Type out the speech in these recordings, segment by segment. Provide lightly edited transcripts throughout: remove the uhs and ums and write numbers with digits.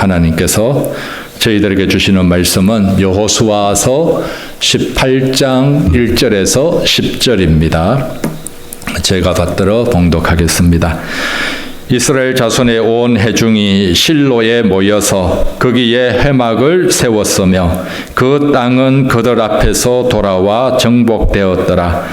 하나님께서 저희들에게 주시는 말씀은 여호수아서 18장 1절에서 10절입니다. 제가 받들어 봉독하겠습니다. 이스라엘 자손의 온 회중이 실로에 모여서 거기에 회막을 세웠으며 그 땅은 그들 앞에서 돌아와 정복되었더라.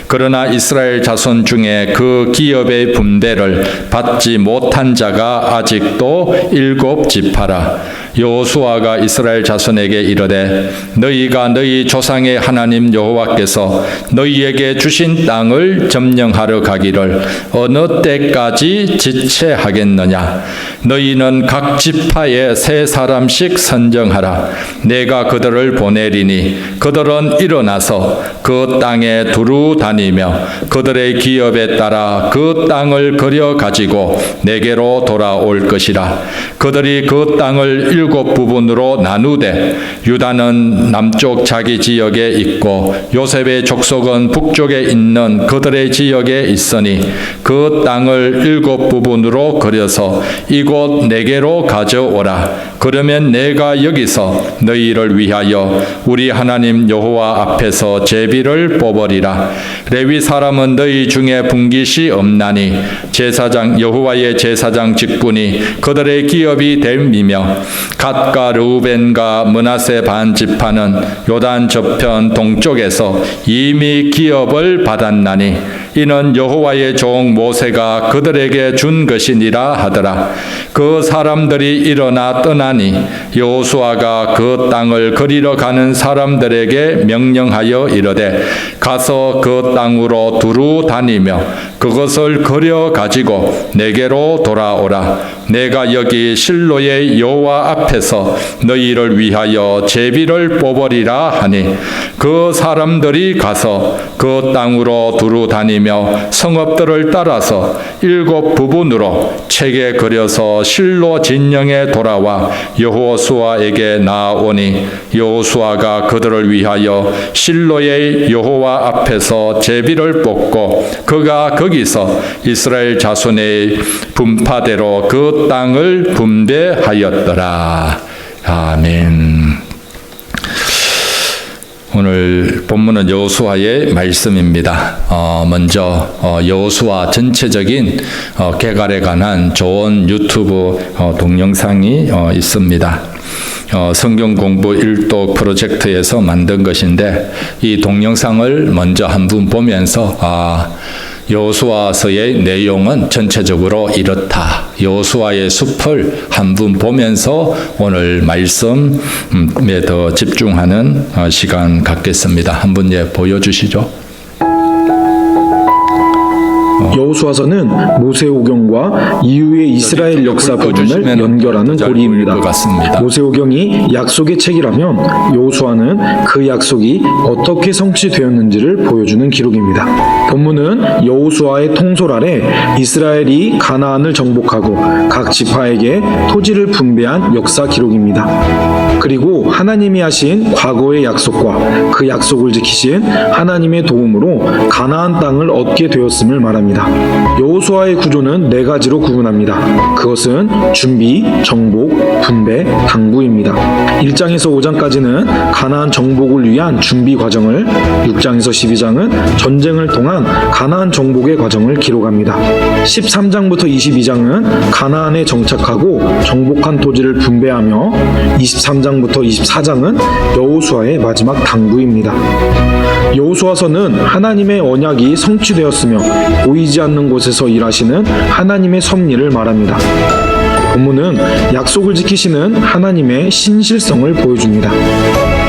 그러나 이스라엘 자손 중에 그 기업의 분배를 받지 못한 자가 아직도 7지파라. 여호수아가 이스라엘 자손에게 이르되 너희가 너희 조상의 하나님 여호와께서 너희에게 주신 땅을 점령하러 가기를 어느 때까지 지체하겠느냐. 너희는 각 지파에 3사람씩 선정하라. 내가 그들을 보내리니 그들은 일어나서 그 땅에 두루 다니며 그들의 기업에 따라 그 땅을 거려 가지고 내게로 돌아올 것이라. 그들이 그 땅을 7부분으로 나누되 유다는 남쪽 자기 지역에 있고 요셉의 족속은 북쪽에 있는 그들의 지역에 있으니 그 땅을 7부분으로 거려서 이곳 내게로 가져오라. 그러면 내가 여기서 너희를 위하여 우리 하나님 여호와 앞에서 제비를 뽑으리라. 레위 사람은 너희 중에 분깃이 없나니 제사장 여호와의 제사장 직분이 그들의 기업이 됨이며 갓과 르우벤과 므낫세 반 지파는 요단 저편 동쪽에서 이미 기업을 받았나니 이는 여호와의 종 모세가 그들에게 준 것이니라 하더라. 그 사람들이 일어나 떠나니 여호수아가 그 땅을 거리러 가는 사람들에게 명령하여 이르되 가서 그 땅으로 두루 다니며 그것을 거려 가지고 내게로 돌아오라. 내가 여기 실로의 여호와 앞에서 너희를 위하여 제비를 뽑으리라 하니 그 사람들이 가서 그 땅으로 두루 다니며 성읍들을 따라서 7부분으로 책에 그려서 실로 진영에 돌아와 여호수아에게 나아오니 여호수아가 그들을 위하여 실로의 여호와 앞에서 제비를 뽑고 그가 거기서 이스라엘 자손의 분파대로 그 땅을 분배하였더라. 아멘. 오늘 본문은 여호수아의 말씀입니다. 먼저 여호수아 전체적인 개괄에 관한 좋은 유튜브 동영상이 있습니다. 성경 공부 일독 프로젝트에서 만든 것인데 이 동영상을 먼저 한 분 보면서 여호수아서의 내용은 전체적으로 이렇다. 여호수아의 숲을 한 분 보면서 오늘 말씀에 더 집중하는 시간 갖겠습니다. 한 분 보여주시죠. 여호수아서는 모세오경과 이후의 이스라엘 역사 부분을 연결하는 고리입니다. 모세오경이 약속의 책이라면 여호수아는 그 약속이 어떻게 성취되었는지를 보여주는 기록입니다. 본문은 여호수아의 통솔 아래 이스라엘이 가나안을 정복하고 각 지파에게 토지를 분배한 역사 기록입니다. 그리고 하나님이 하신 과거의 약속과 그 약속을 지키신 하나님의 도움으로 가나안 땅을 얻게 되었음을 말합니다. 여호수아의 구조는 4가지로 구분합니다. 그것은 준비, 정복, 분배, 당부입니다. 1장에서 5장까지는 가나안 정복을 위한 준비 과정을, 6장에서 12장은 전쟁을 통한 가나안 정복의 과정을 기록합니다. 13장부터 22장은 가나안에 정착하고 정복한 토지를 분배하며 23장부터 24장은 여호수아의 마지막 당부입니다. 여호수아서는 하나님의 언약이 성취되었으며 보이지 않는 곳에서 일하시는 하나님의 섭리를 말합니다. 본문은 약속을 지키시는 하나님의 신실성을 보여줍니다.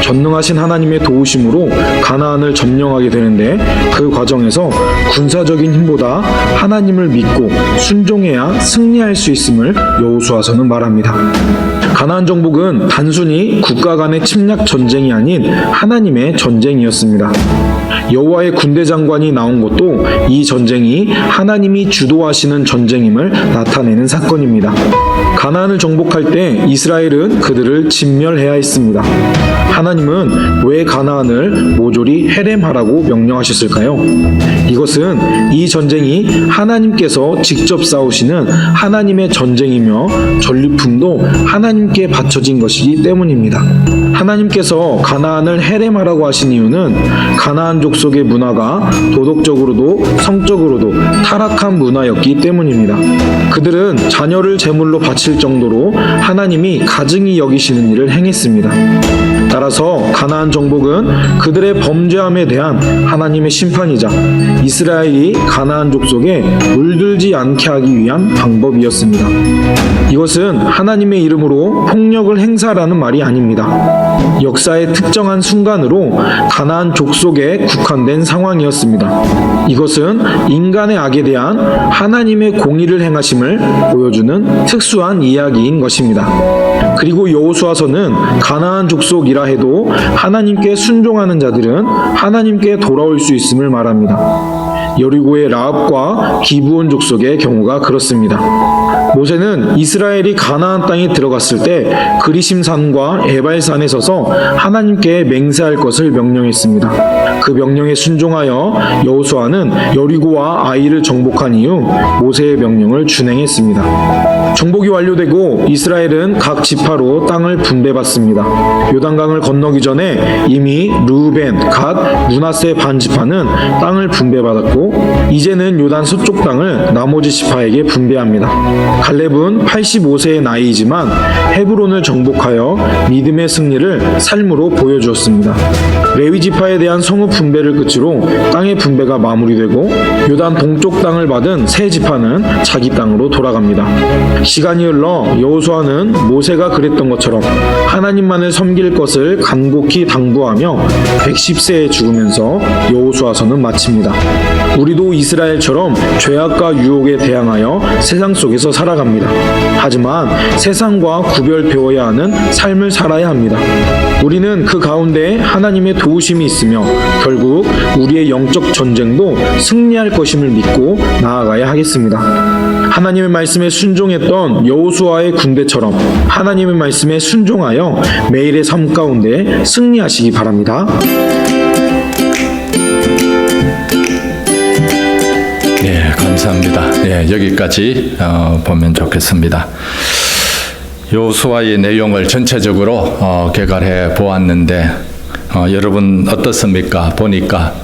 전능하신 하나님의 도우심으로 가나안을 점령하게 되는데 그 과정에서 군사적인 힘보다 하나님을 믿고 순종해야 승리할 수 있음을 여호수아서는 말합니다. 가나안 정복은 단순히 국가 간의 침략 전쟁이 아닌 하나님의 전쟁이었습니다. 여호와의 군대 장관이 나온 것도 이 전쟁이 하나님이 주도하시는 전쟁임을 나타내는 사건입니다. 가나안을 정복할 때 이스라엘은 그들을 진멸해야 했습니다. 하나님은 왜 가나안을 모조리 해렘하라고 명령하셨을까요? 이것은 이 전쟁이 하나님께서 직접 싸우시는 하나님의 전쟁이며 전리품도 하나님의 하나님께 바쳐진 것이기 때문입니다. 하나님께서 가나안을 헤레마라고 하신 이유는 가나안 족속의 문화가 도덕적으로도 성적으로도 타락한 문화였기 때문입니다. 그들은 자녀를 제물로 바칠 정도로 하나님이 가증히 여기시는 일을 행했습니다. 따라서 가나안 정복은 그들의 범죄함에 대한 하나님의 심판이자 이스라엘이 가나안 족속에 물들지 않게 하기 위한 방법이었습니다. 이것은 하나님의 이름으로 폭력을 행사라는 말이 아닙니다. 역사의 특정한 순간으로 가나안 족속에 국한된 상황이었습니다. 이것은 인간의 악에 대한 하나님의 공의를 행하심을 보여주는 특수한 이야기인 것입니다. 그리고 여호수아서는 가나안 족속이라 해도 하나님께 순종하는 자들은 하나님께 돌아올 수 있음을 말합니다. 여리고의 라합과 기브온 족속의 경우가 그렇습니다. 모세는 이스라엘이 가나안 땅에 들어갔을 때 그리심산과 에발산에 서서 하나님께 맹세할 것을 명령했습니다. 그 명령에 순종하여 여호수아는 여리고와 아이를 정복한 이후 모세의 명령을 준행했습니다. 정복이 완료되고 이스라엘은 각 지파로 땅을 분배받습니다. 요단강을 건너기 전에 이미 르우벤, 갓, 므낫세 반 지파는 땅을 분배받았고 이제는 요단 서쪽 땅을 나머지 지파에게 분배합니다. 갈렙은 85세의 나이이지만 헤브론을 정복하여 믿음의 승리를 삶으로 보여주었습니다. 레위 지파에 대한 성읍 분배를 끝으로 땅의 분배가 마무리되고 요단 동쪽 땅을 받은 세 지파는 자기 땅으로 돌아갑니다. 시간이 흘러 여호수아는 모세가 그랬던 것처럼 하나님만을 섬길 것을 간곡히 당부하며 110세에 죽으면서 여호수아서는 마칩니다. 우리도 이스라엘처럼 죄악과 유혹에 대항하여 세상 속에서 살아갑니다. 하지만 세상과 구별 배워야 하는 삶을 살아야 합니다. 우리는 그 가운데 하나님의 도우심이 있으며 결국 우리의 영적 전쟁도 승리할 것임을 믿고 나아가야 하겠습니다. 하나님의 말씀에 순종했던 여호수아의 군대처럼 하나님의 말씀에 순종하여 매일의 삶 가운데 승리하시기 바랍니다. 네, 감사합니다. 네, 여기까지 보면 좋겠습니다. 여호수아의 내용을 전체적으로 개괄해 보았는데 여러분 어떻습니까? 보니까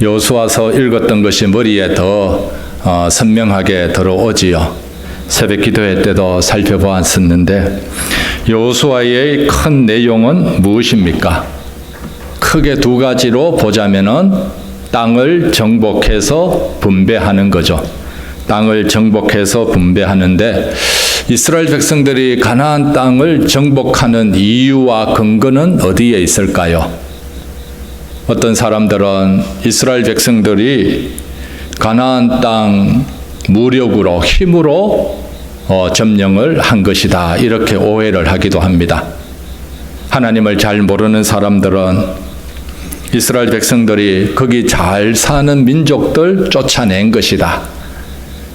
여호수아서 읽었던 것이 머리에 더 선명하게 들어오지요. 새벽 기도회 때도 살펴보았었는데 여호수아의 큰 내용은 무엇입니까? 크게 두 가지로 보자면은 땅을 정복해서 분배하는 거죠. 땅을 정복해서 분배하는데 이스라엘 백성들이 가나안 땅을 정복하는 이유와 근거는 어디에 있을까요? 어떤 사람들은 이스라엘 백성들이 가나안 땅 무력으로 힘으로 점령을 한 것이다 이렇게 오해를 하기도 합니다. 하나님을 잘 모르는 사람들은 이스라엘 백성들이 거기 잘 사는 민족들 쫓아낸 것이다.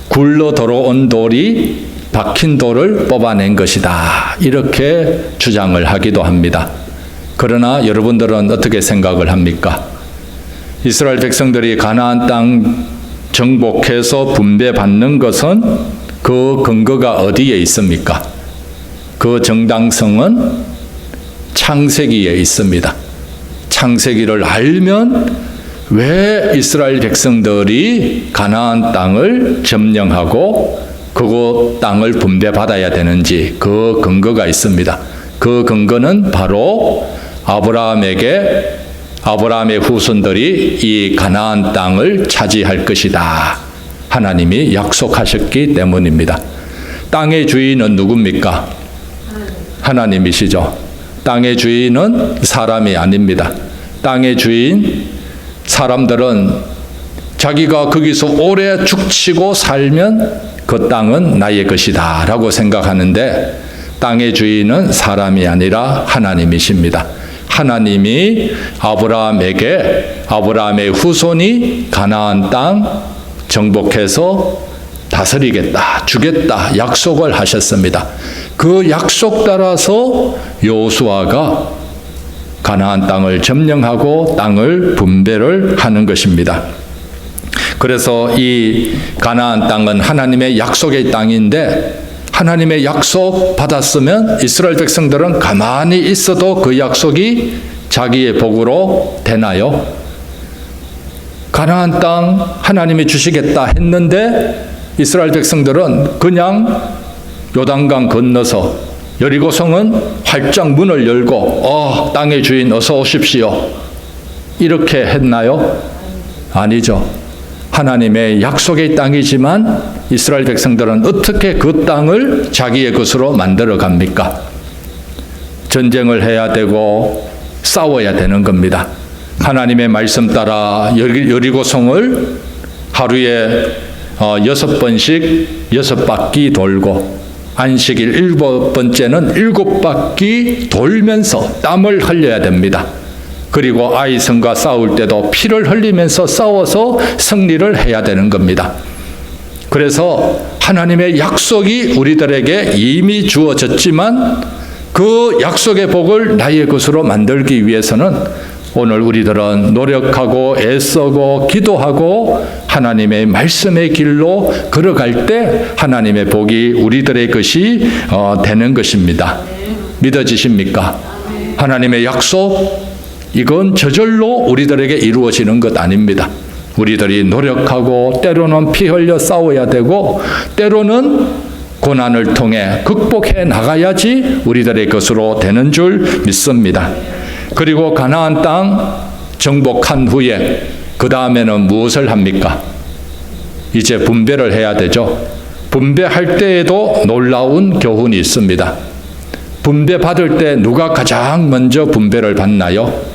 굴러 들어온 돌이 박힌 돌을 뽑아낸 것이다. 이렇게 주장을 하기도 합니다. 그러나 여러분들은 어떻게 생각을 합니까? 이스라엘 백성들이 가나안 땅 정복해서 분배받는 것은 그 근거가 어디에 있습니까? 그 정당성은 창세기에 있습니다. 창세기를 알면 왜 이스라엘 백성들이 가나안 땅을 점령하고 그곳 땅을 분배받아야 되는지 그 근거가 있습니다. 그 근거는 바로 아브라함의 후손들이 이 가나안 땅을 차지할 것이다. 하나님이 약속하셨기 때문입니다. 땅의 주인은 누굽니까? 하나님이시죠. 땅의 주인은 사람이 아닙니다. 땅의 주인, 사람들은 자기가 거기서 오래 죽치고 살면 그 땅은 나의 것이다 라고 생각하는데 땅의 주인은 사람이 아니라 하나님이십니다. 하나님이 아브라함의 후손이 가나안 땅 정복해서 다스리겠다, 주겠다 약속을 하셨습니다. 그 약속 따라서 여호수아가 가나안 땅을 점령하고 땅을 분배를 하는 것입니다. 그래서 이 가나안 땅은 하나님의 약속의 땅인데 하나님의 약속 받았으면 이스라엘 백성들은 가만히 있어도 그 약속이 자기의 복으로 되나요? 가나안 땅 하나님이 주시겠다 했는데 이스라엘 백성들은 그냥 요단강 건너서 여리고성은 활짝 문을 열고 땅의 주인 어서 오십시오. 이렇게 했나요? 아니죠. 하나님의 약속의 땅이지만 이스라엘 백성들은 어떻게 그 땅을 자기의 것으로 만들어 갑니까? 전쟁을 해야 되고 싸워야 되는 겁니다. 하나님의 말씀 따라 여리고성을 하루에 6번씩 6바퀴 돌고 안식일 7번째는 7바퀴 돌면서 땀을 흘려야 됩니다. 그리고 아이성과 싸울 때도 피를 흘리면서 싸워서 승리를 해야 되는 겁니다. 그래서 하나님의 약속이 우리들에게 이미 주어졌지만 그 약속의 복을 나의 것으로 만들기 위해서는 오늘 우리들은 노력하고 애쓰고 기도하고 하나님의 말씀의 길로 걸어갈 때 하나님의 복이 우리들의 것이 되는 것입니다. 믿어지십니까? 하나님의 약속, 이건 저절로 우리들에게 이루어지는 것 아닙니다. 우리들이 노력하고 때로는 피 흘려 싸워야 되고 때로는 고난을 통해 극복해 나가야지 우리들의 것으로 되는 줄 믿습니다. 그리고 가나안 땅 정복한 후에 그 다음에는 무엇을 합니까? 이제 분배를 해야 되죠. 분배할 때에도 놀라운 교훈이 있습니다. 분배 받을 때 누가 가장 먼저 분배를 받나요?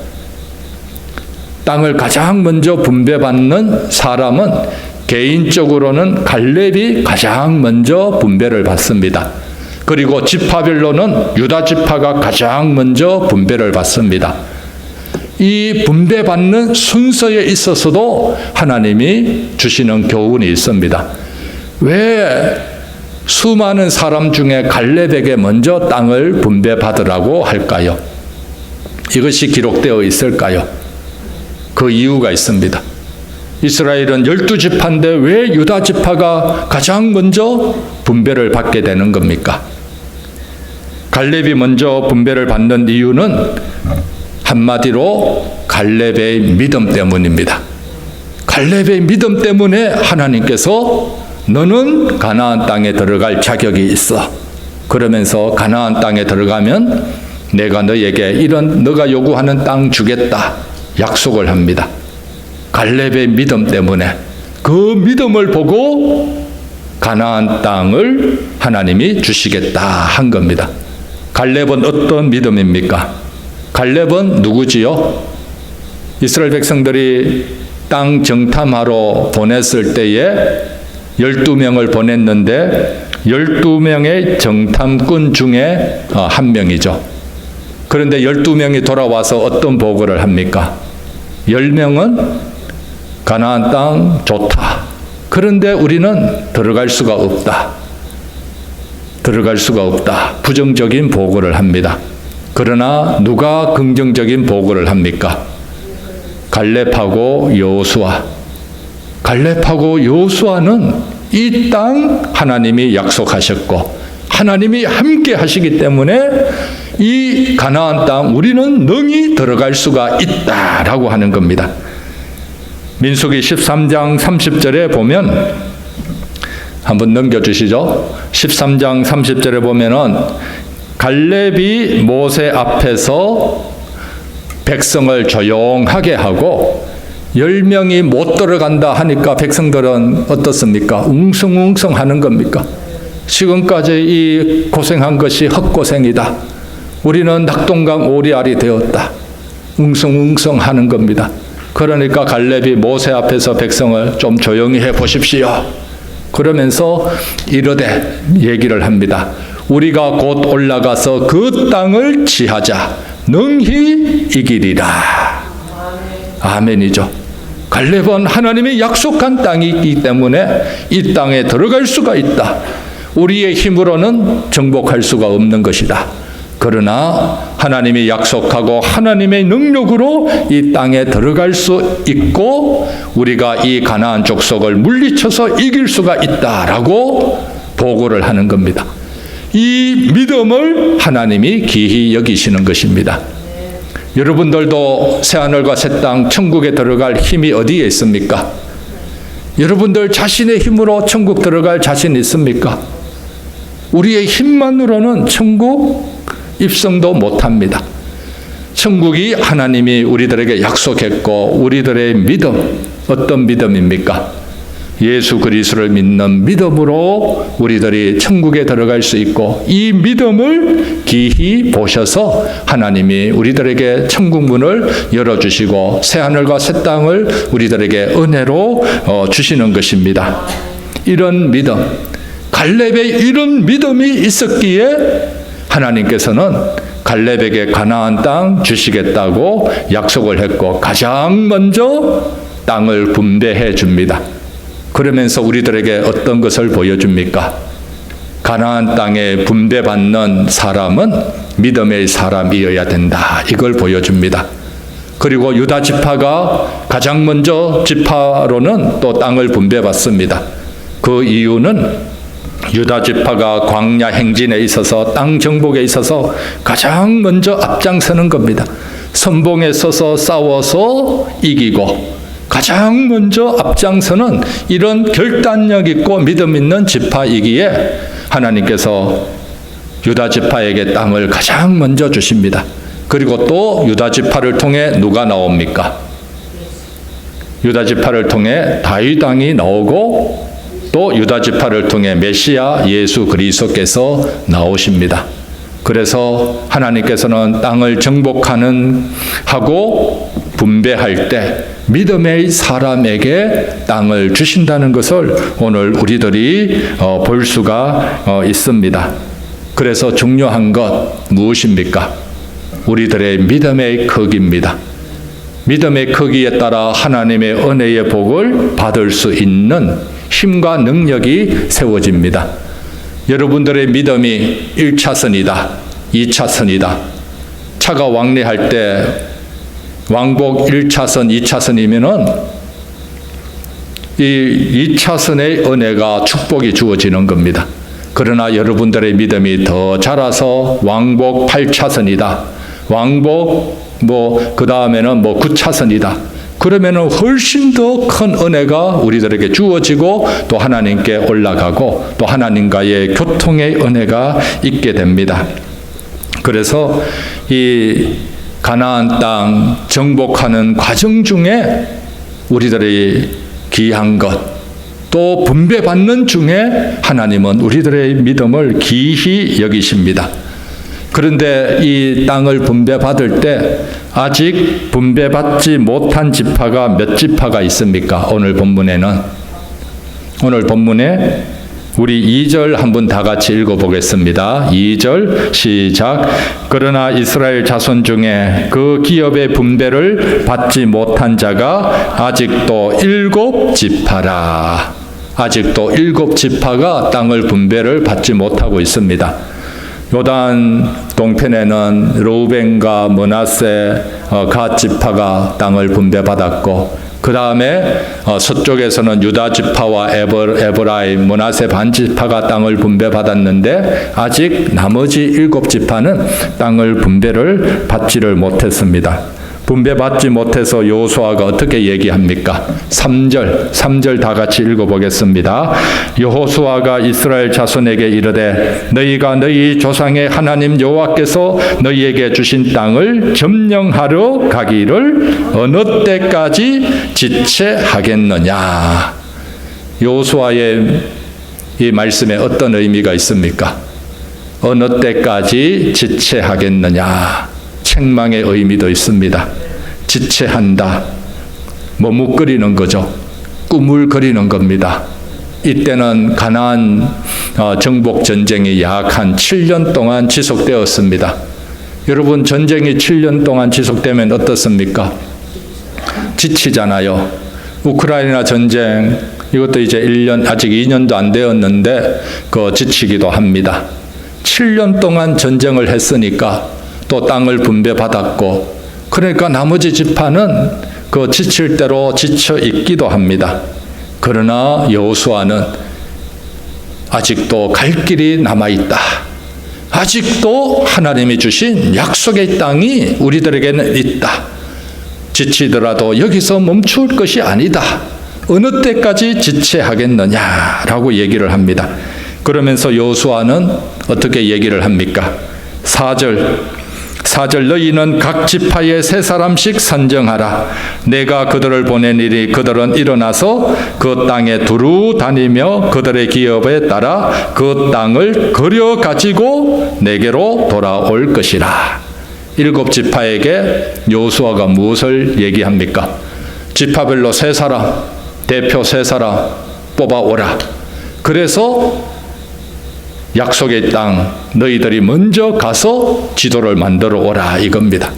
땅을 가장 먼저 분배받는 사람은 개인적으로는 갈렙이 가장 먼저 분배를 받습니다. 그리고 지파별로는 유다 지파가 가장 먼저 분배를 받습니다. 이 분배받는 순서에 있어서도 하나님이 주시는 교훈이 있습니다. 왜 수많은 사람 중에 갈렙에게 먼저 땅을 분배받으라고 할까요? 이것이 기록되어 있을까요? 그 이유가 있습니다. 이스라엘은 12지파인데 왜 유다 지파가 가장 먼저 분배를 받게 되는 겁니까? 갈렙이 먼저 분배를 받는 이유는 한마디로 갈렙의 믿음 때문입니다. 갈렙의 믿음 때문에 하나님께서 너는 가나안 땅에 들어갈 자격이 있어. 그러면서 가나안 땅에 들어가면 내가 너에게 이런 너가 요구하는 땅 주겠다 약속을 합니다. 갈렙의 믿음 때문에 그 믿음을 보고 가나안 땅을 하나님이 주시겠다 한 겁니다. 갈렙은 어떤 믿음입니까? 갈렙은 누구지요? 이스라엘 백성들이 땅 정탐하러 보냈을 때에 12명을 보냈는데 12명의 정탐꾼 중에 한 명이죠. 그런데 12명이 돌아와서 어떤 보고를 합니까? 10명은 가나안 땅 좋다. 그런데 우리는 들어갈 수가 없다. 들어갈 수가 없다. 부정적인 보고를 합니다. 그러나 누가 긍정적인 보고를 합니까? 갈렙하고 여호수아. 갈렙하고 여호수아는 이 땅 하나님이 약속하셨고 하나님이 함께 하시기 때문에 이 가나안 땅 우리는 능히 들어갈 수가 있다라고 하는 겁니다. 민수기 13장 30절에 보면 한번 넘겨주시죠. 13장 30절에 보면은 갈렙이 모세 앞에서 백성을 조용하게 하고 10명이 못 들어간다 하니까 백성들은 어떻습니까? 웅성웅성 하는 겁니까? 지금까지 이 고생한 것이 헛고생이다. 우리는 낙동강 오리알이 되었다. 웅성웅성 하는 겁니다. 그러니까 갈렙이 모세 앞에서 백성을 좀 조용히 해 보십시오. 그러면서 이르되 얘기를 합니다. 우리가 곧 올라가서 그 땅을 취하자. 능히 이기리라. 아멘이죠. 갈렙은 하나님이 약속한 땅이기 때문에 이 땅에 들어갈 수가 있다. 우리의 힘으로는 정복할 수가 없는 것이다. 그러나 하나님이 약속하고 하나님의 능력으로 이 땅에 들어갈 수 있고 우리가 이 가나안 족속을 물리쳐서 이길 수가 있다라고 보고를 하는 겁니다. 이 믿음을 하나님이 귀히 여기시는 것입니다. 여러분들도 새하늘과 새 땅 천국에 들어갈 힘이 어디에 있습니까? 여러분들 자신의 힘으로 천국 들어갈 자신 있습니까? 우리의 힘만으로는 천국 입성도 못합니다. 천국이 하나님이 우리들에게 약속했고 우리들의 믿음, 어떤 믿음입니까? 예수 그리스도를 믿는 믿음으로 우리들이 천국에 들어갈 수 있고 이 믿음을 기히 보셔서 하나님이 우리들에게 천국 문을 열어주시고 새하늘과 새 땅을 우리들에게 은혜로 주시는 것입니다. 이런 믿음, 갈렙에 이런 믿음이 있었기에 하나님께서는 갈렙에게 가나안 땅 주시겠다고 약속을 했고 가장 먼저 땅을 분배해 줍니다. 그러면서 우리들에게 어떤 것을 보여줍니까? 가나안 땅에 분배받는 사람은 믿음의 사람이어야 된다. 이걸 보여줍니다. 그리고 유다 지파가 가장 먼저 지파로는 또 땅을 분배받습니다. 그 이유는 유다 지파가 광야 행진에 있어서 땅 정복에 있어서 가장 먼저 앞장서는 겁니다. 선봉에 서서 싸워서 이기고 가장 먼저 앞장서는 이런 결단력 있고 믿음 있는 지파이기에 하나님께서 유다 지파에게 땅을 가장 먼저 주십니다. 그리고 또 유다 지파를 통해 누가 나옵니까? 유다 지파를 통해 다윗 왕이 나오고 또 유다 지파를 통해 메시아 예수 그리스도께서 나오십니다. 그래서 하나님께서는 땅을 정복하는 하고 분배할 때 믿음의 사람에게 땅을 주신다는 것을 오늘 우리들이 볼 수가 있습니다. 그래서 중요한 것 무엇입니까? 우리들의 믿음의 크기입니다. 믿음의 크기에 따라 하나님의 은혜의 복을 받을 수 있는 힘과 능력이 세워집니다. 여러분들의 믿음이 1차선이다, 2차선이다. 차가 왕래할 때 왕복 1차선, 2차선이면은 이 2차선의 은혜가 축복이 주어지는 겁니다. 그러나 여러분들의 믿음이 더 자라서 왕복 8차선이다. 왕복 그 다음에는 9차선이다. 그러면은 훨씬 더 큰 은혜가 우리들에게 주어지고 또 하나님께 올라가고 또 하나님과의 교통의 은혜가 있게 됩니다. 그래서 이 가나안 땅 정복하는 과정 중에 우리들의 귀한 것, 또 분배받는 중에 하나님은 우리들의 믿음을 귀히 여기십니다. 그런데 이 땅을 분배받을 때 아직 분배받지 못한 지파가 몇 지파가 있습니까? 오늘 본문에 우리 2절 한번 다 같이 읽어보겠습니다. 2절 시작. 그러나 이스라엘 자손 중에 그 기업의 분배를 받지 못한 자가 아직도 7지파라. 아직도 7지파가 땅을 분배를 받지 못하고 있습니다. 요단 동편에는 르우벤과 므낫세 갓 지파가 땅을 분배받았고 그 다음에 서쪽에서는 유다 지파와 에브라임, 므낫세 반 지파가 땅을 분배받았는데 아직 나머지 7지파는 땅을 분배를 받지를 못했습니다. 분배받지 못해서 여호수아가 어떻게 얘기합니까? 3절 다 같이 읽어보겠습니다. 여호수아가 이스라엘 자손에게 이르되 너희가 너희 조상의 하나님 여호와께서 너희에게 주신 땅을 점령하러 가기를 어느 때까지 지체하겠느냐. 여호수아의 이 말씀에 어떤 의미가 있습니까? 어느 때까지 지체하겠느냐. 책망의 의미도 있습니다. 지체한다. 머뭇거리는 거죠. 꿈을 그리는 겁니다. 이때는 가나안 정복 전쟁이 약 한 7년 동안 지속되었습니다. 여러분 전쟁이 7년 동안 지속되면 어떻습니까? 지치잖아요. 우크라이나 전쟁 이것도 이제 1년 아직 2년도 안 되었는데 지치기도 합니다. 7년 동안 전쟁을 했으니까 또 땅을 분배받았고 그러니까 나머지 지파는 지칠 대로 지쳐 있기도 합니다. 그러나 여호수아는 아직도 갈 길이 남아있다. 아직도 하나님이 주신 약속의 땅이 우리들에게는 있다. 지치더라도 여기서 멈출 것이 아니다. 어느 때까지 지체하겠느냐라고 얘기를 합니다. 그러면서 여호수아는 어떻게 얘기를 합니까? 4절 너희는 각 지파에 3사람씩 선정하라. 내가 그들을 보내니니 그들은 일어나서 그 땅에 두루 다니며 그들의 기업에 따라 그 땅을 거려 가지고 내게로 돌아올 것이라. 7지파에게 여호수아가 무엇을 얘기합니까? 지파별로 3사람, 대표 3사람 뽑아오라. 그래서 약속의 땅 너희들이 먼저 가서 지도를 만들어 오라 이겁니다.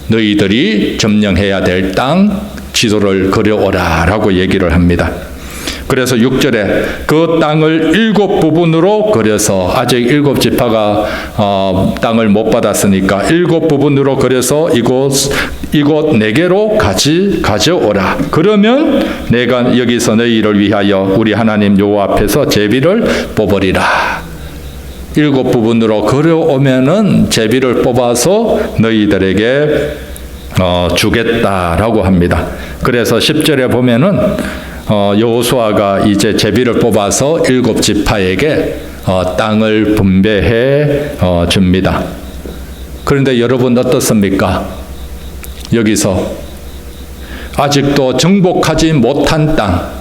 너희들이 점령해야 될 땅 지도를 그려오라 라고 얘기를 합니다. 그래서 6절에 그 땅을 7부분으로 그려서, 아직 7지파가 땅을 못 받았으니까 7부분으로 그려서 이곳 내게로 가져오라. 그러면 내가 여기서 너희를 위하여 우리 하나님 여호와 앞에서 제비를 뽑으리라. 7부분으로 그려오면은 제비를 뽑아서 너희들에게 주겠다라고 합니다. 그래서 10절에 보면은 여호수아가 이제 제비를 뽑아서 7지파에게 땅을 분배해 줍니다. 그런데 여러분 어떻습니까? 여기서 아직도 정복하지 못한 땅,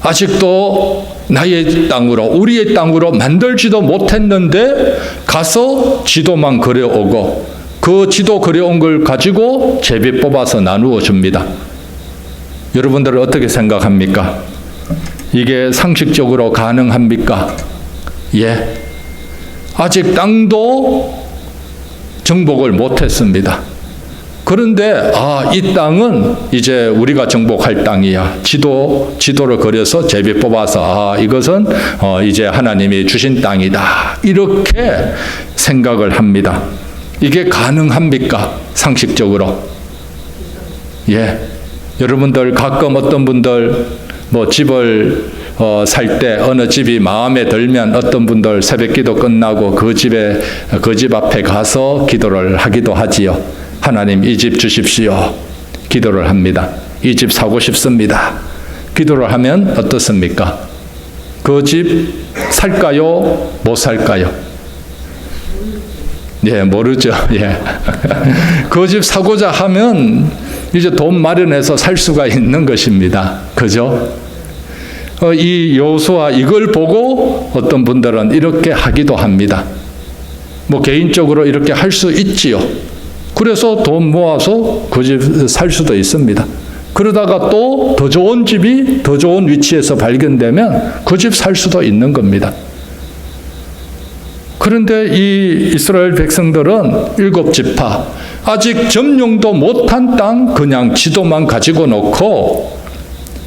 아직도 나의 땅으로, 우리의 땅으로 만들지도 못했는데 가서 지도만 그려오고 그 지도 그려온 걸 가지고 제비 뽑아서 나누어 줍니다. 여러분들은 어떻게 생각합니까? 이게 상식적으로 가능합니까? 예. 아직 땅도 정복을 못했습니다. 그런데 이 땅은 이제 우리가 정복할 땅이야. 지도를 그려서 제비 뽑아서 이것은 이제 하나님이 주신 땅이다. 이렇게 생각을 합니다. 이게 가능합니까? 상식적으로? 예. 여러분들 가끔 어떤 분들 집을 살 때 어느 집이 마음에 들면 어떤 분들 새벽기도 끝나고 그 집 앞에 가서 기도를 하기도 하지요. 하나님 이 집 주십시오. 기도를 합니다. 이 집 사고 싶습니다. 기도를 하면 어떻습니까? 그 집 살까요? 못 살까요? 예, 모르죠. 예. 그 집 사고자 하면 이제 돈 마련해서 살 수가 있는 것입니다. 그죠? 이 여호수아 이걸 보고 어떤 분들은 이렇게 하기도 합니다. 개인적으로 이렇게 할 수 있지요. 그래서 돈 모아서 그 집 살 수도 있습니다. 그러다가 또 더 좋은 집이 더 좋은 위치에서 발견되면 그 집 살 수도 있는 겁니다. 그런데 이 이스라엘 백성들은 7지파, 아직 점령도 못한 땅 그냥 지도만 가지고 놓고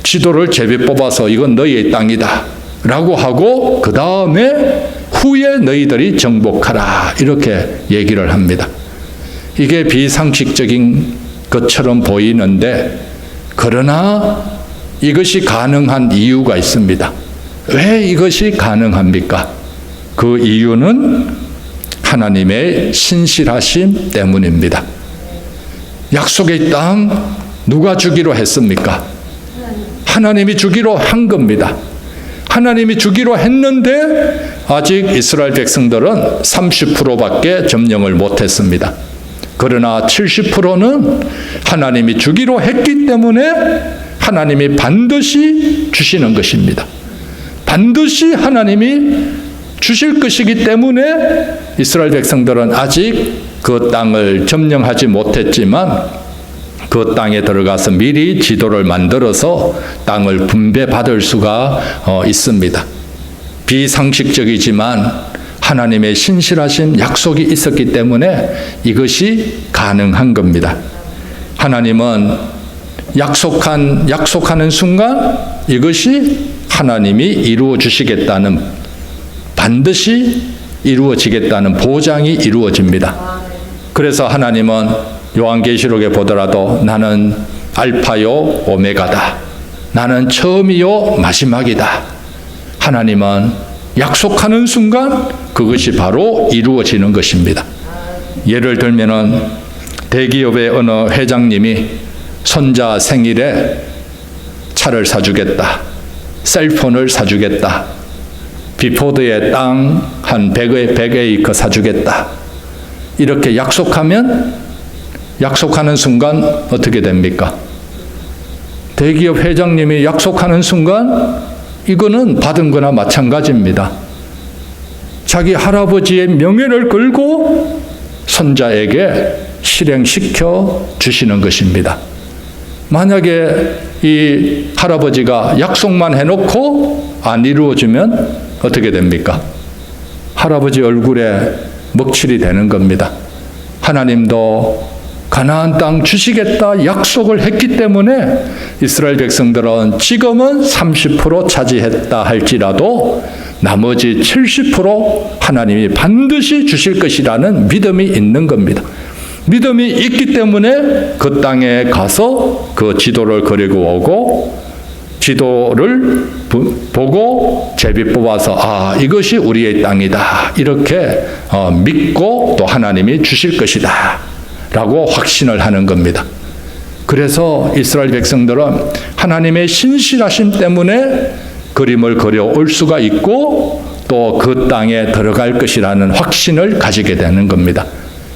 지도를 제비 뽑아서 이건 너희의 땅이다 라고 하고 그 다음에 후에 너희들이 정복하라 이렇게 얘기를 합니다. 이게 비상식적인 것처럼 보이는데 그러나 이것이 가능한 이유가 있습니다. 왜 이것이 가능합니까? 그 이유는 하나님의 신실하심 때문입니다. 약속의 땅 누가 주기로 했습니까? 하나님이 주기로 한 겁니다. 하나님이 주기로 했는데 아직 이스라엘 백성들은 30%밖에 점령을 못했습니다. 그러나 70%는 하나님이 주기로 했기 때문에 하나님이 반드시 주시는 것입니다. 반드시 하나님이 주실 것이기 때문에 이스라엘 백성들은 아직 그 땅을 점령하지 못했지만 그 땅에 들어가서 미리 지도를 만들어서 땅을 분배받을 수가 있습니다. 비상식적이지만 하나님의 신실하신 약속이 있었기 때문에 이것이 가능한 겁니다. 하나님은 약속하는 순간 이것이 하나님이 이루어 주시겠다는, 반드시 이루어지겠다는 보장이 이루어집니다. 그래서 하나님은 요한계시록에 보더라도 나는 알파요 오메가다. 나는 처음이요 마지막이다. 하나님은 약속하는 순간 그것이 바로 이루어지는 것입니다. 예를 들면은 대기업의 어느 회장님이 손자 생일에 차를 사주겠다, 셀폰을 사주겠다, 비포드에 땅 한 100에이커 사주겠다, 이렇게 약속하면 약속하는 순간 어떻게 됩니까? 대기업 회장님이 약속하는 순간 이거는 받은 거나 마찬가지입니다. 자기 할아버지의 명예를 걸고 손자에게 실행시켜 주시는 것입니다. 만약에 이 할아버지가 약속만 해놓고 안 이루어지면 어떻게 됩니까? 할아버지 얼굴에 먹칠이 되는 겁니다. 하나님도 가나안 땅 주시겠다 약속을 했기 때문에 이스라엘 백성들은 지금은 30% 차지했다 할지라도 나머지 70% 하나님이 반드시 주실 것이라는 믿음이 있는 겁니다. 믿음이 있기 때문에 그 땅에 가서 그 지도를 그리고 오고 지도를 보고 제비 뽑아서 이것이 우리의 땅이다 이렇게 믿고 또 하나님이 주실 것이다 라고 확신을 하는 겁니다. 그래서 이스라엘 백성들은 하나님의 신실하심 때문에 그림을 그려올 수가 있고 또 그 땅에 들어갈 것이라는 확신을 가지게 되는 겁니다.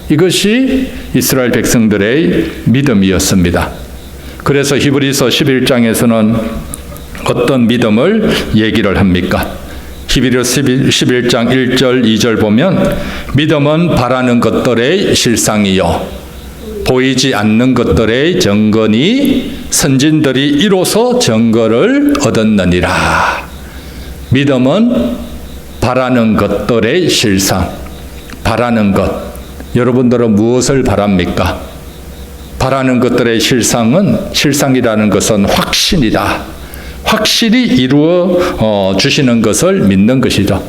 이것이 이스라엘 백성들의 믿음이었습니다. 그래서 히브리서 11장에서는 어떤 믿음을 얘기를 합니까? 히브리서 11장 1절 2절 보면 믿음은 바라는 것들의 실상이요 보이지 않는 것들의 증거니 선진들이 이로써 증거를 얻었느니라. 믿음은 바라는 것들의 실상, 바라는 것. 여러분들은 무엇을 바랍니까? 바라는 것들의 실상이라는 것은 확신이다. 확실히 이루어 주시는 것을 믿는 것이죠.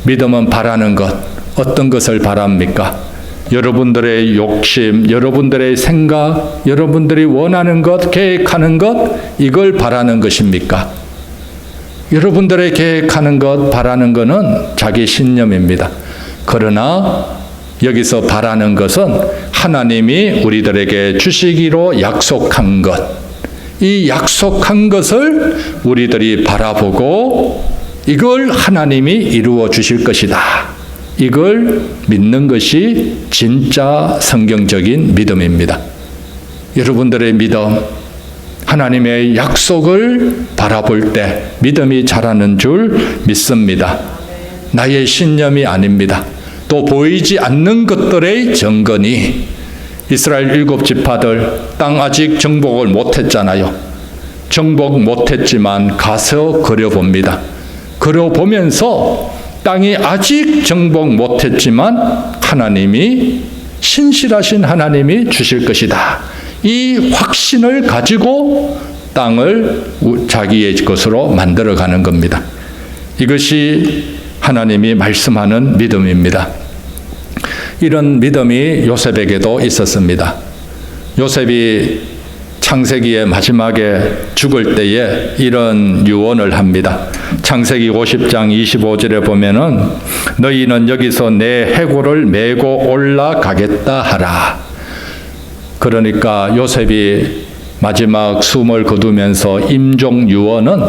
믿음은 바라는 것, 어떤 것을 바랍니까? 여러분들의 욕심, 여러분들의 생각, 여러분들이 원하는 것, 계획하는 것, 이걸 바라는 것입니까? 여러분들의 계획하는 것, 바라는 것은 자기 신념입니다. 그러나 여기서 바라는 것은 하나님이 우리들에게 주시기로 약속한 것, 이 약속한 것을 우리들이 바라보고 이걸 하나님이 이루어 주실 것이다. 이걸 믿는 것이 진짜 성경적인 믿음입니다. 여러분들의 믿음, 하나님의 약속을 바라볼 때 믿음이 자라는 줄 믿습니다. 나의 신념이 아닙니다. 또 보이지 않는 것들의 증거니 이스라엘 7지파들 땅 아직 정복을 못했잖아요. 정복 못했지만 가서 그려봅니다. 그려보면서 땅이 아직 정복 못했지만 하나님이 신실하신 하나님이 주실 것이다. 이 확신을 가지고 땅을 자기의 것으로 만들어가는 겁니다. 이것이 하나님이 말씀하는 믿음입니다. 이런 믿음이 요셉에게도 있었습니다. 요셉이 창세기의 마지막에 죽을 때에 이런 유언을 합니다. 창세기 50장 25절에 보면은 너희는 여기서 내 해골을 메고 올라가겠다 하라. 그러니까 요셉이 마지막 숨을 거두면서 임종 유언은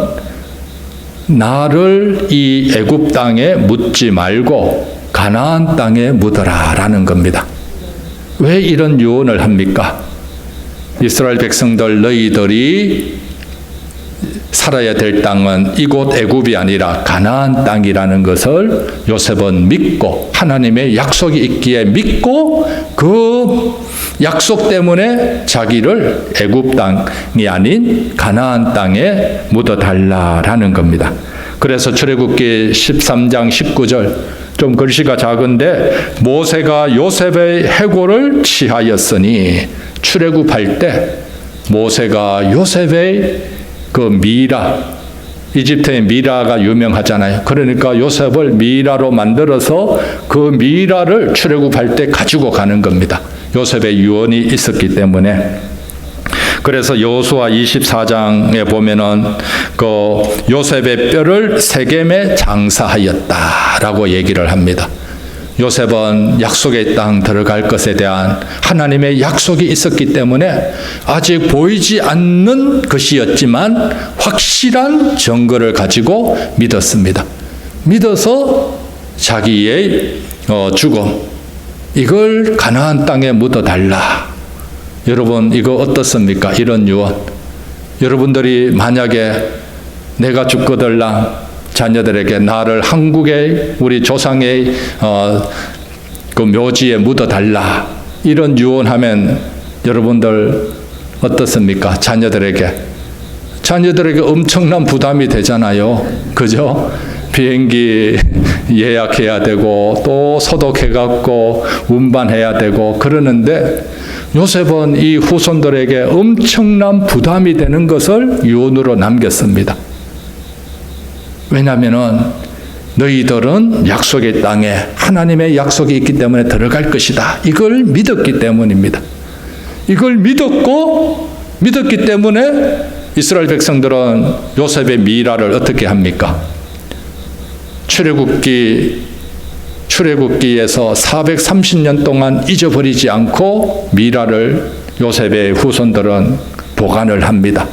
나를 이 애굽 땅에 묻지 말고 가나안 땅에 묻어라라는 겁니다. 왜 이런 유언을 합니까? 이스라엘 백성들 너희들이 살아야 될 땅은 이곳 애굽이 아니라 가나안 땅이라는 것을 요셉은 믿고 하나님의 약속이 있기에 믿고 그 약속 때문에 자기를 애굽 땅이 아닌 가나안 땅에 묻어달라라는 겁니다. 그래서 출애굽기 13장 19절 좀 글씨가 작은데 모세가 요셉의 해골을 취하였으니 출애굽할 때 모세가 요셉의 그 미라 이집트의 미라가 유명하잖아요. 그러니까 요셉을 미라로 만들어서 그 미라를 출애굽할 때 가지고 가는 겁니다. 요셉의 유언이 있었기 때문에. 그래서 여호수아 24장에 보면은 그 요셉의 뼈를 세겜에 장사하였다라고 얘기를 합니다. 요셉은 약속의 땅 들어갈 것에 대한 하나님의 약속이 있었기 때문에 아직 보이지 않는 것이었지만 확실한 증거를 가지고 믿었습니다. 믿어서 자기의 죽음, 이걸 가나안 땅에 묻어달라. 여러분, 이거 어떻습니까? 이런 유언. 여러분들이 만약에 내가 죽거들랑 자녀들에게 나를 한국의 우리 조상의 그 묘지에 묻어달라, 이런 유언하면 여러분들 어떻습니까? 자녀들에게 엄청난 부담이 되잖아요. 그죠? 비행기 예약해야 되고 또 소독해갖고 운반해야 되고 그러는데, 요셉은 이 후손들에게 엄청난 부담이 되는 것을 유언으로 남겼습니다. 왜냐하면은 너희들은 약속의 땅에 하나님의 약속이 있기 때문에 들어갈 것이다, 이걸 믿었기 때문입니다. 이걸 믿었기 때문에 이스라엘 백성들은 요셉의 미라를 어떻게 합니까? 출애굽기에서 430년 동안 잊어버리지 않고 미라를 요셉의 후손들은 보관을 합니다.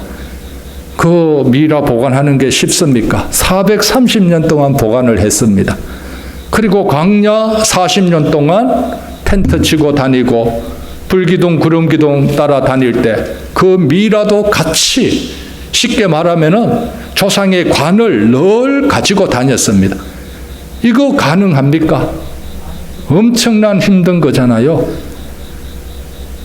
그 미라 보관하는 게 쉽습니까? 430년 동안 보관을 했습니다. 그리고 광야 40년 동안 텐트 치고 다니고 불기둥 구름기둥 따라 다닐 때 그 미라도 같이, 쉽게 말하면은 조상의 관을 늘 가지고 다녔습니다. 이거 가능합니까? 엄청난 힘든 거잖아요.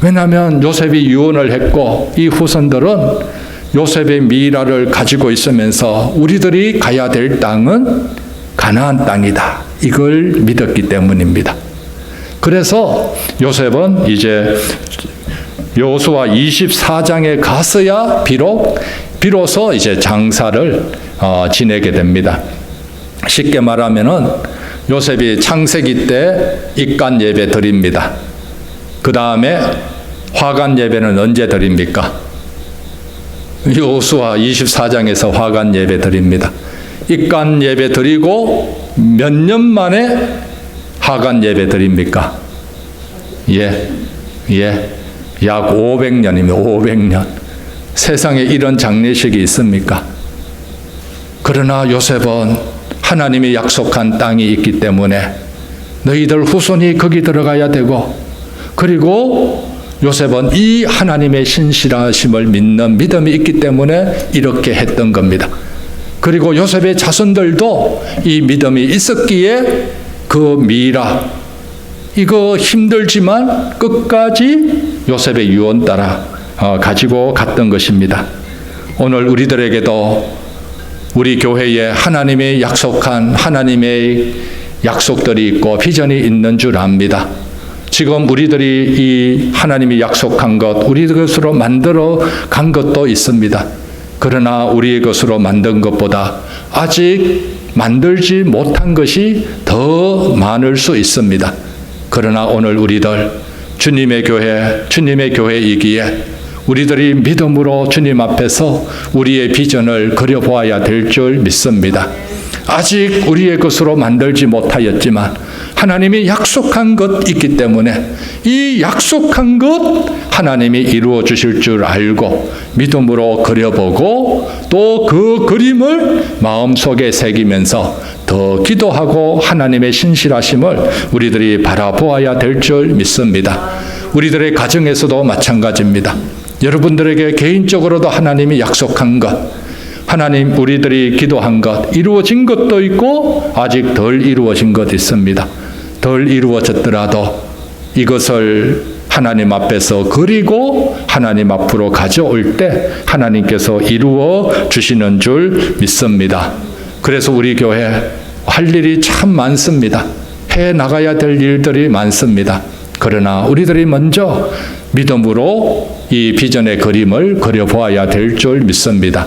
왜냐하면 요셉이 유언을 했고 이 후손들은 요셉의 미라를 가지고 있으면서 우리들이 가야 될 땅은 가나안 땅이다, 이걸 믿었기 때문입니다. 그래서 요셉은 이제 여호수아 24장에 가서야 비로소 이제 장사를 지내게 됩니다. 쉽게 말하면은 요셉이 창세기 때 입간 예배 드립니다. 그 다음에 화관 예배는 언제 드립니까? 여호수아 24장에서 화관 예배 드립니다. 입간 예배 드리고 몇 년 만에 화관 예배 드립니까? 약 500년이면 500년. 세상에 이런 장례식이 있습니까? 그러나 요셉은 하나님이 약속한 땅이 있기 때문에 너희들 후손이 거기 들어가야 되고, 그리고 요셉은 이 하나님의 신실하심을 믿는 믿음이 있기 때문에 이렇게 했던 겁니다. 그리고 요셉의 자손들도 이 믿음이 있었기에 그 미라, 이거 힘들지만 끝까지 요셉의 유언 따라 가지고 갔던 것입니다. 오늘 우리들에게도 우리 교회에 하나님의 약속한 하나님의 약속들이 있고 비전이 있는 줄 압니다. 지금 우리들이 이 하나님이 약속한 것, 우리 것으로 만들어 간 것도 있습니다. 그러나 우리의 것으로 만든 것보다 아직 만들지 못한 것이 더 많을 수 있습니다. 그러나 오늘 우리들 주님의 교회이기에 우리들이 믿음으로 주님 앞에서 우리의 비전을 그려보아야 될 줄 믿습니다. 아직 우리의 것으로 만들지 못하였지만 하나님이 약속한 것 있기 때문에 이 약속한 것 하나님이 이루어 주실 줄 알고 믿음으로 그려보고 또 그 그림을 마음속에 새기면서 더 기도하고 하나님의 신실하심을 우리들이 바라보아야 될 줄 믿습니다. 우리들의 가정에서도 마찬가지입니다. 여러분들에게 개인적으로도 하나님이 약속한 것, 하나님 우리들이 기도한 것, 이루어진 것도 있고 아직 덜 이루어진 것 있습니다. 덜 이루어졌더라도 이것을 하나님 앞에서 그리고 하나님 앞으로 가져올 때 하나님께서 이루어 주시는 줄 믿습니다. 그래서 우리 교회 할 일이 참 많습니다. 해 나가야 될 일들이 많습니다. 그러나 우리들이 먼저 믿음으로 이 비전의 그림을 그려보아야 될 줄 믿습니다.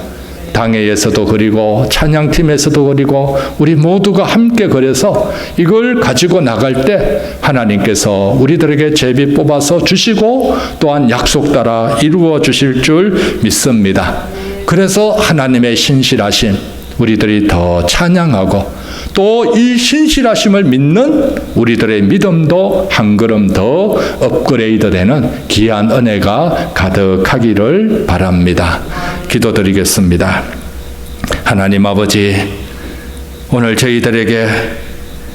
당회에서도 그리고 찬양팀에서도 그리고 우리 모두가 함께 그래서 이걸 가지고 나갈 때 하나님께서 우리들에게 제비 뽑아서 주시고 또한 약속 따라 이루어 주실 줄 믿습니다. 그래서 하나님의 신실하심 우리들이 더 찬양하고 또 이 신실하심을 믿는 우리들의 믿음도 한 걸음 더 업그레이드되는 귀한 은혜가 가득하기를 바랍니다. 기도드리겠습니다. 하나님 아버지, 오늘 저희들에게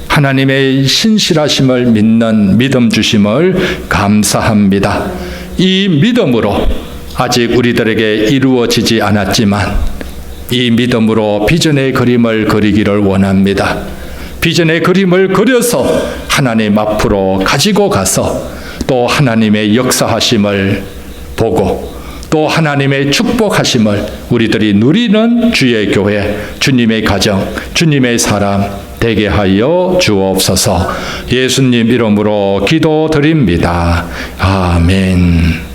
하나님의 신실하심을 믿는 믿음 주심을 감사합니다. 이 믿음으로 아직 우리들에게 이루어지지 않았지만 이 믿음으로 비전의 그림을 그리기를 원합니다. 비전의 그림을 그려서 하나님 앞으로 가지고 가서 또 하나님의 역사하심을 보고 또 하나님의 축복하심을 우리들이 누리는 주의 교회, 주님의 가정, 주님의 사람 되게 하여 주옵소서. 예수님 이름으로 기도드립니다. 아멘.